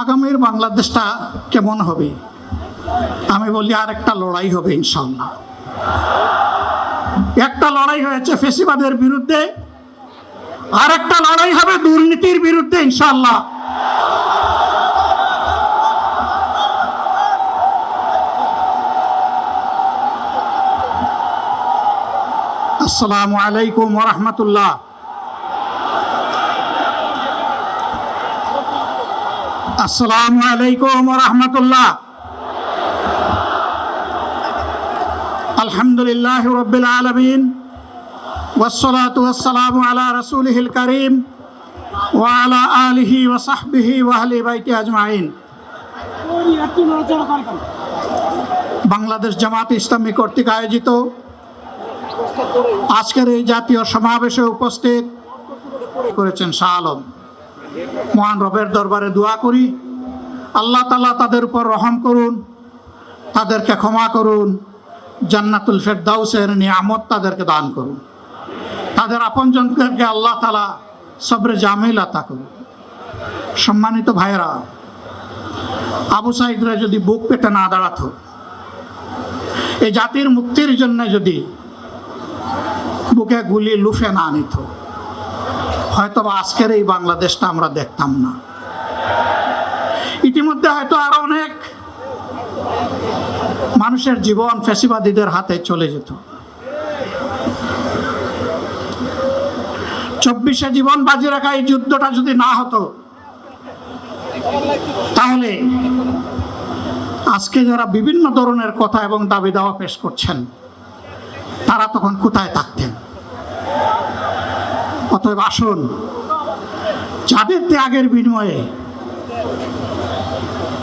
আগামীর বাংলাদেশটা কেমন হবে? আমি বলি আরেকটা লড়াই হবে ইনশাআল্লাহ। একটা লড়াই হয়েছে ফ্যাসিবাদের বিরুদ্ধে, আরেকটা লড়াই হবে দুর্নীতির বিরুদ্ধে ইনশাআল্লাহ। আসসালামু আলাইকুম ওয়া রাহমাতুল্লাহ। আসসালামু আলাইকুম ওয়া রাহমাতুল্লাহ। আলহামদুলিল্লাহি রাব্বিল আলামিন ওয়াসসালাতু ওয়াসসালামু আলা রাসূলিহিল কারীম ওয়া আলা আলিহি ওয়া সাহবিহি ওয়া আহলি বাইতি আজমাইন। বাংলাদেশ জামাত ইসলামী কর্তৃক আয়োজিত আজকের এই জাতীয় সমাবেশে উপস্থিত করেছেন শাহ আলম, মহান রবের দরবারে দোয়া করি আল্লাহ তাআলা তাদের উপর রহম করুন, তাদেরকে ক্ষমা করুন, জান্নাতুল ফেরদাউসের নিয়ামত তাদেরকে দান করুন, তাদের আপনজনদেরকে আল্লাহ তাআলা সবরে জামিল আতা করুন। সম্মানিত ভাইয়েরা, আবু সাঈদরা যদি বুক পেতে না দাঁড়াতো, এই জাতির মুক্তির জন্য যদি বুকে গুলি লুফে না নিত, হয়তো আজকের এই বাংলাদেশটা আমরা দেখতাম না। ইতিমধ্যে হয়তো আরো অনেক মানুষের জীবন ফ্যাসিবাদীদের হাতে চলে যেত। 24-এ জীবন বাজি রাখা এই যুদ্ধটা যদি না হতো, তাহলে আজকে যারা বিভিন্ন ধরনের কথা এবং দাবি দাওয়া পেশ করছেন, তারা তখন কোথায় থাকতেন? অতএব আসুন, যাদের ত্যাগের বিনিময়ে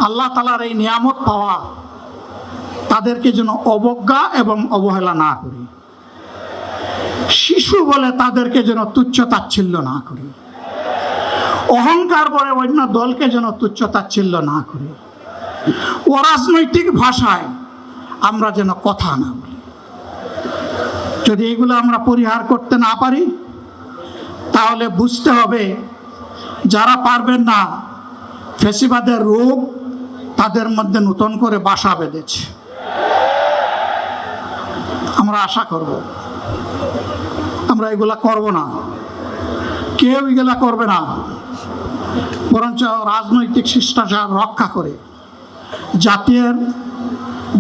আল্লাহ তাআলার এই নিয়ামত পাওয়া, তাদেরকে যেন অবজ্ঞা এবং অবহেলা না করি। শিশু বলে তাদেরকে যেন তুচ্ছ তাচ্ছিল্য না করি। অহংকার বলে অন্য দলকে যেন তুচ্ছ তাচ্ছিল্য না করি। অরাজনৈতিক ভাষায় আমরা যেন কথা না বলি। যদি এগুলো আমরা পরিহার করতে না পারি, তাহলে বুঝতে হবে যারা পারবেন না, ফ্যাসিবাদের রোগ তাদের মধ্যে নতুন করে বাসা বেঁধেছে। আমরা আশা করব আমরা এগুলা করব না, কেউ এগুলা করবে না, বরঞ্চ রাজনৈতিক শিষ্টাচার রক্ষা করে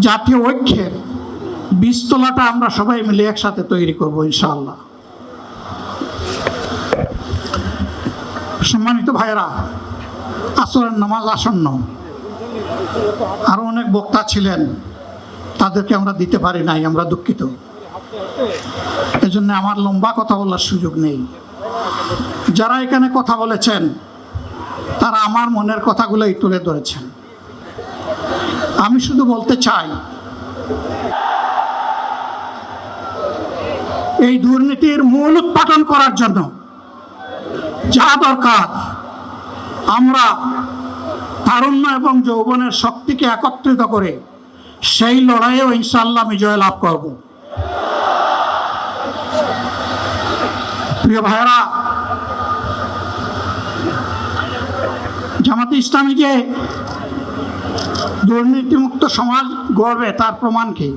জাতীয় ঐক্যের বীজতলাটা আমরা সবাই মিলে একসাথে তৈরি করব ইনশাআল্লাহ। সম্মানিত ভাইয়েরা, আসরের নামাজ আসন্ন, আরো অনেক বক্তা ছিলেন, তাদেরকে আমরা দিতে পারি নাই, আমরা দুঃখিত। এজন্য আমার লম্বা কথা বলার সুযোগ নেই। যারা এখানে কথা বলেছেন, তারা আমার মনের কথাগুলোই তুলে ধরেছেন। আমি শুধু বলতে চাই, এই দুর্নীতির মূল উৎপাদন করার জন্য যা দরকার, আমরা তারুণ্য এবং যৌবনের শক্তিকে একত্রিত করে সেই লড়াইয়েও ইনশাআল্লাহ বিজয় লাভ করব। প্রিয় ভাইয়েরা, জামাতে ইসলামী যে দুর্নীতিমুক্ত সমাজ গড়বে, তার প্রমাণ কি?